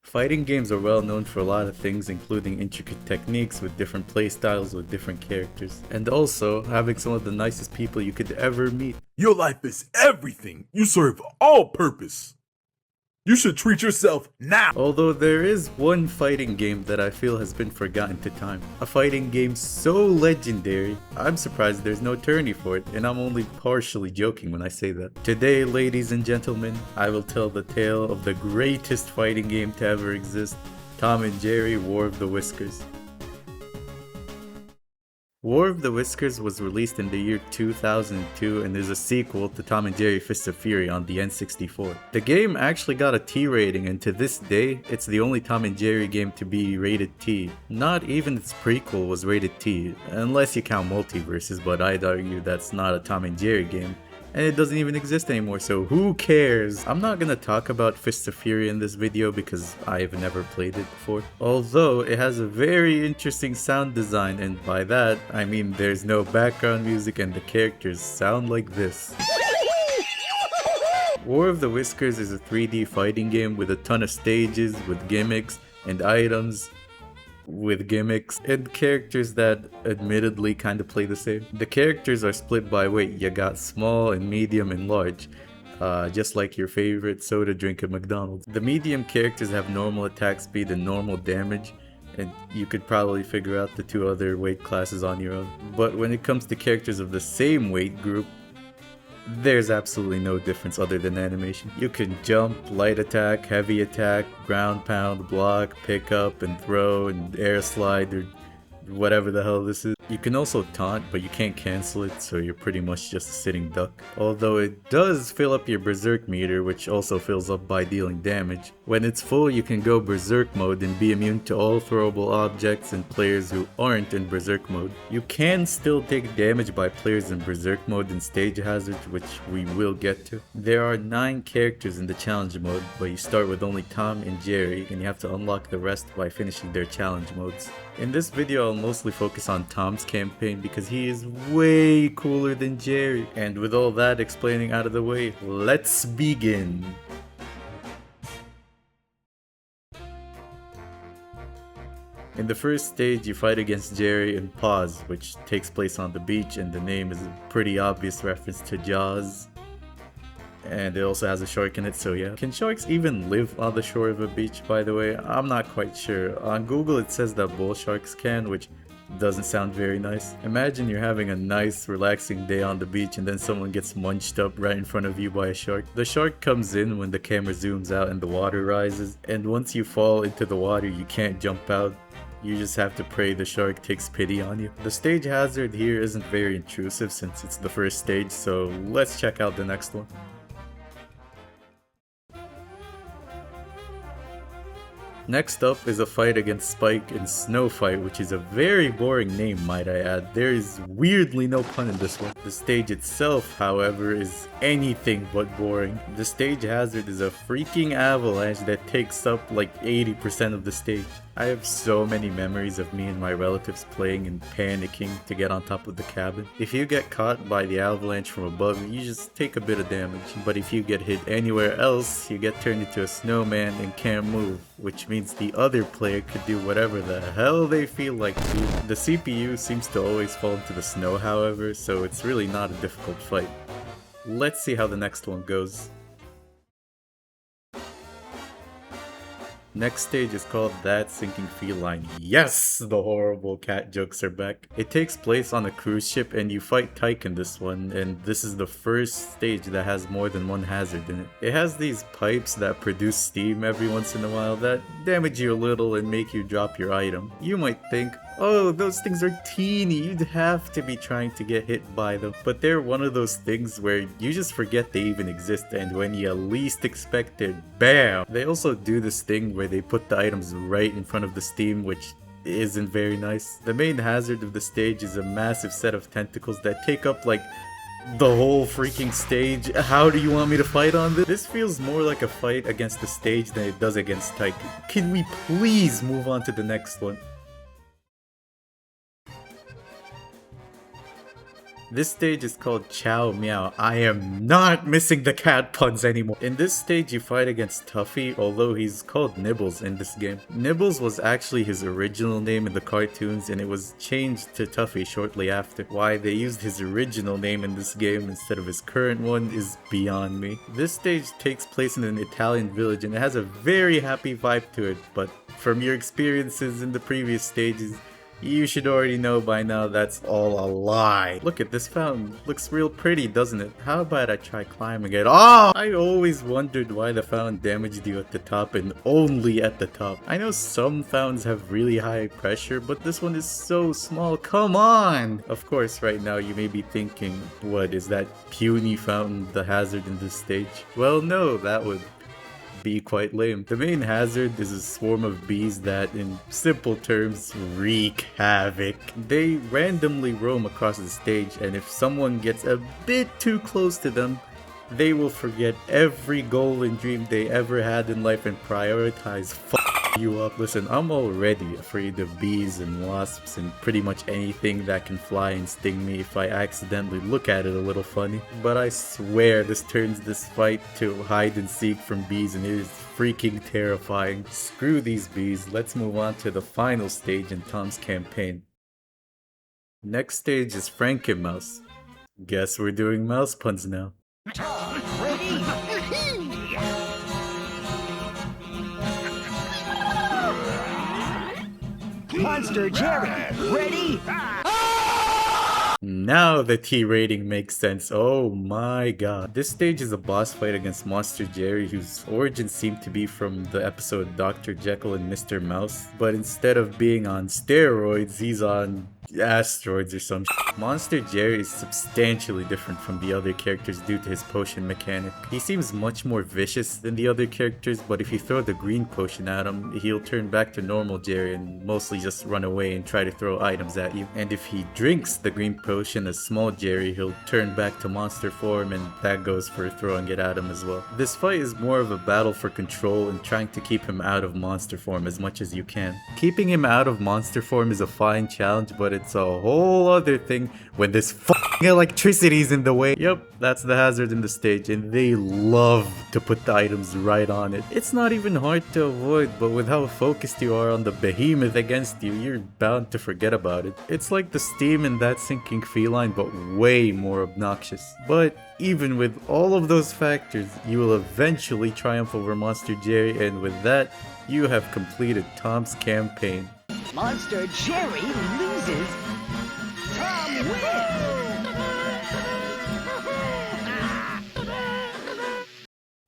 Fighting games are well known for a lot of things, including intricate techniques with different playstyles with different characters, and also having some of the nicest people you could ever meet. Your life is everything. You serve all purpose. You should treat yourself now. Although there is one fighting game that I feel has been forgotten to time. A fighting game so legendary, I'm surprised there's no tourney for it, and I'm only partially joking when I say that. Today, ladies and gentlemen, I will tell the tale of the greatest fighting game to ever exist, Tom and Jerry War of the Whiskers. War of the Whiskers was released in the year 2002 and is a sequel to Tom and Jerry Fists of Fury on the N64. The game actually got a T rating, and to this day, it's the only Tom and Jerry game to be rated T. Not even its prequel was rated T, unless you count Multiverses, but I'd argue that's not a Tom and Jerry game. And it doesn't even exist anymore, so who cares? I'm not gonna talk about Fists of Fury in this video because I've never played it before. Although it has a very interesting sound design, and by that I mean there's no background music and the characters sound like this. War of the Whiskers is a 3D fighting game with a ton of stages, with gimmicks and items, with gimmicks and characters that admittedly kind of play the same. The characters are split by weight. You got small and medium and large, just like your favorite soda drink at McDonald's. The medium characters have normal attack speed and normal damage, and you could probably figure out the two other weight classes on your own. But when it comes to characters of the same weight group, there's absolutely no difference other than animation. You can jump, light attack, heavy attack, ground pound, block, pick up and throw, and air slide, or whatever the hell this is. You can also taunt, but you can't cancel it, so you're pretty much just a sitting duck. Although it does fill up your berserk meter, which also fills up by dealing damage. When it's full, you can go berserk mode and be immune to all throwable objects and players who aren't in berserk mode. You can still take damage by players in berserk mode and stage hazards, which we will get to. There are 9 characters in the challenge mode, but you start with only Tom and Jerry, and you have to unlock the rest by finishing their challenge modes. In this video, I'll mostly focus on Tom's campaign because he is way cooler than Jerry. And with all that explaining out of the way, let's begin! In the first stage, you fight against Jerry and Pause, which takes place on the beach, and the name is a pretty obvious reference to Jaws. And it also has a shark in it, so yeah. Can sharks even live on the shore of a beach, by the way? I'm not quite sure. On Google it says that bull sharks can, which doesn't sound very nice. Imagine you're having a nice, relaxing day on the beach and then someone gets munched up right in front of you by a shark. The shark comes in when the camera zooms out and the water rises, and once you fall into the water you can't jump out. You just have to pray the shark takes pity on you. The stage hazard here isn't very intrusive since it's the first stage, so let's check out the next one. Next up is a fight against Spike in Snow Fight, which is a very boring name, might I add. There is weirdly no pun in this one. The stage itself, however, is anything but boring. The stage hazard is a freaking avalanche that takes up like 80% of the stage. I have so many memories of me and my relatives playing and panicking to get on top of the cabin. If you get caught by the avalanche from above, you just take a bit of damage. But if you get hit anywhere else, you get turned into a snowman and can't move, which means the other player could do whatever the hell they feel like to. The CPU seems to always fall into the snow, however, so it's really not a difficult fight. Let's see how the next one goes. Next stage is called That Sinking Feline. Yes! The horrible cat jokes are back. It takes place on a cruise ship and you fight Tyke in this one, and this is the first stage that has more than one hazard in it. It has these pipes that produce steam every once in a while that damage you a little and make you drop your item. You might think, oh, those things are teeny, you'd have to be trying to get hit by them. But they're one of those things where you just forget they even exist, and when you least expect it, BAM! They also do this thing where they put the items right in front of the steam, which isn't very nice. The main hazard of the stage is a massive set of tentacles that take up like the whole freaking stage. How do you want me to fight on this? This feels more like a fight against the stage than it does against Tyke. Can we please move on to the next one? This stage is called Chow Meow. I am not missing the cat puns anymore. In this stage you fight against Tuffy, although he's called Nibbles in this game. Nibbles was actually his original name in the cartoons and it was changed to Tuffy shortly after. Why they used his original name in this game instead of his current one is beyond me. This stage takes place in an Italian village and it has a very happy vibe to it, but from your experiences in the previous stages, you should already know by now that's all a lie. Look at this fountain. Looks real pretty, doesn't it? How about I try climbing it? Oh! I always wondered why the fountain damaged you at the top and only at the top. I know some fountains have really high pressure, but this one is so small. Come on! Of course, right now you may be thinking, what, is that puny fountain the hazard in this stage? Well, no, that would be quite lame. The main hazard is a swarm of bees that, in simple terms, wreak havoc. They randomly roam across the stage, and if someone gets a bit too close to them, they will forget every goal and dream they ever had in life and prioritize you up. Listen, I'm already afraid of bees and wasps and pretty much anything that can fly and sting me if I accidentally look at it a little funny. But I swear this turns this fight to hide and seek from bees and it is freaking terrifying. Screw these bees, let's move on to the final stage in Tom's campaign. Next stage is Frankenmouse. Guess we're doing mouse puns now. Ready? Monster Jerry, ready? Now the T rating makes sense. Oh my god. This stage is a boss fight against Monster Jerry, whose origins seem to be from the episode Dr. Jekyll and Mr. Mouse. But instead of being on steroids, he's on asteroids or some shit. Monster Jerry is substantially different from the other characters due to his potion mechanic. He seems much more vicious than the other characters, but if you throw the green potion at him, he'll turn back to normal Jerry and mostly just run away and try to throw items at you. And if he drinks the green potion as small Jerry, he'll turn back to monster form, and that goes for throwing it at him as well. This fight is more of a battle for control and trying to keep him out of monster form as much as you can. Keeping him out of monster form is a fine challenge, but it's a whole other thing when this f***ing electricity's in the way. Yep, that's the hazard in the stage, and they love to put the items right on it. It's not even hard to avoid, but with how focused you are on the behemoth against you, you're bound to forget about it. It's like the steam in that sinking feline, but way more obnoxious. But even with all of those factors, you will eventually triumph over Monster Jerry, and with that, you have completed Tom's campaign. Monster Jerry loses. Tom wins.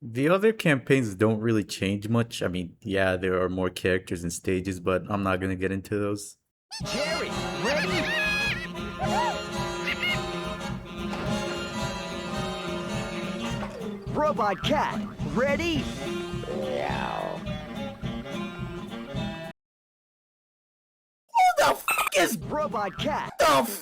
The other campaigns don't really change much. I mean, yeah, there are more characters and stages, but I'm not gonna get into those. Jerry, ready? Robocat, ready? Is Robocat.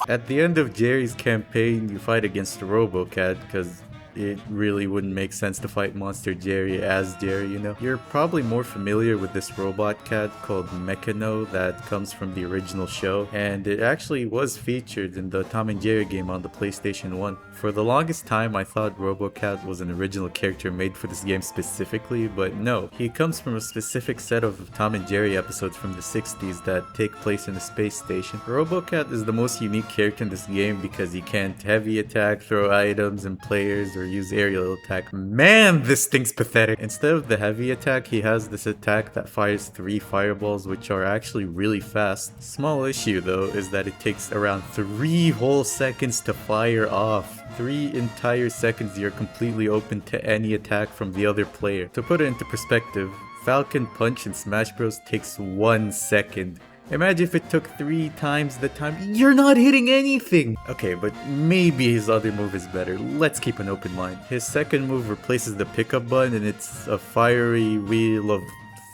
At the end of Jerry's campaign, you fight against Robocat because it really wouldn't make sense to fight Monster Jerry as Jerry, you know? You're probably more familiar with this robot cat called Mechano that comes from the original show, and it actually was featured in the Tom and Jerry game on the PlayStation 1. For the longest time, I thought Robocat was an original character made for this game specifically, but no. He comes from a specific set of Tom and Jerry episodes from the 60s that take place in a space station. Robocat is the most unique character in this game because he can't heavy attack, throw items and players, or use aerial attack. Man, this thing's pathetic. Instead of the heavy attack, he has this attack that fires 3 fireballs, which are actually really fast. Small issue though is that it takes around 3 whole seconds to fire off. 3 entire seconds you're completely open to any attack from the other player. To put it into perspective, Falcon Punch in Smash Bros takes 1 second. Imagine if it took 3 times the time. You're not hitting anything! Okay, but maybe his other move is better. Let's keep an open mind. His second move replaces the pickup button and it's a fiery wheel of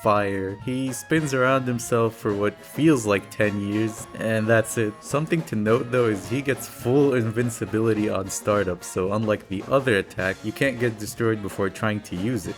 fire. He spins around himself for what feels like 10 years, and that's it. Something to note though is he gets full invincibility on startup, so unlike the other attack, you can't get destroyed before trying to use it.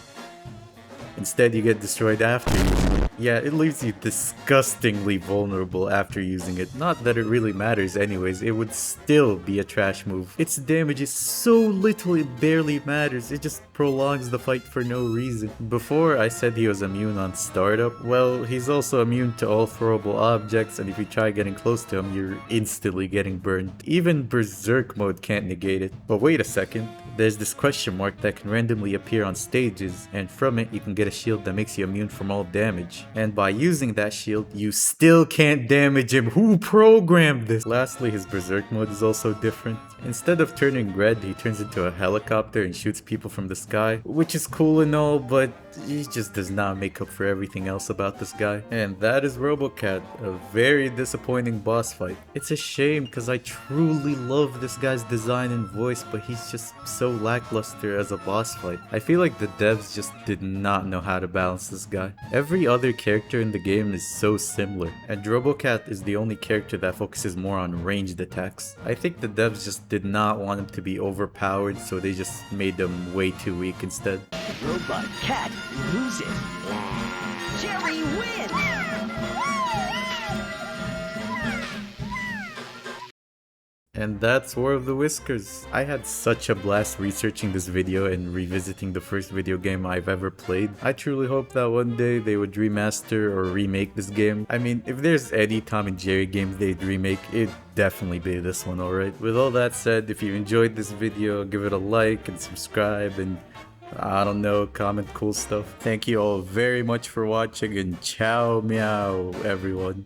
Instead, you get destroyed after using it. Yeah, it leaves you disgustingly vulnerable after using it. Not that it really matters anyways, it would still be a trash move. Its damage is so little it barely matters, it just prolongs the fight for no reason. Before I said he was immune on startup, well, he's also immune to all throwable objects, and if you try getting close to him, you're instantly getting burned. Even Berserk mode can't negate it. But wait a second, there's this question mark that can randomly appear on stages, and from it you can get a shield that makes you immune from all damage. And by using that shield, you still can't damage him. Who programmed this? Lastly, his Berserk mode is also different. Instead of turning red, he turns into a helicopter and shoots people from the sky, which is cool and all, but he just does not make up for everything else about this guy. And that is Robocat, a very disappointing boss fight. It's a shame because I truly love this guy's design and voice, but he's just so lackluster as a boss fight. I feel like the devs just did not know how to balance this guy. Every other character in the game is so similar, and Robocat is the only character that focuses more on ranged attacks. I think the devs just did not want him to be overpowered, so they just made him way too weak instead. Robocat loses. Jerry wins. And that's War of the Whiskers. I had such a blast researching this video and revisiting the first video game I've ever played. I truly hope that one day they would remaster or remake this game. I mean, if there's any Tom and Jerry game they'd remake, it'd definitely be this one, alright? With all that said, if you enjoyed this video, give it a like and subscribe and I don't know, comment cool stuff. Thank you all very much for watching and ciao meow everyone.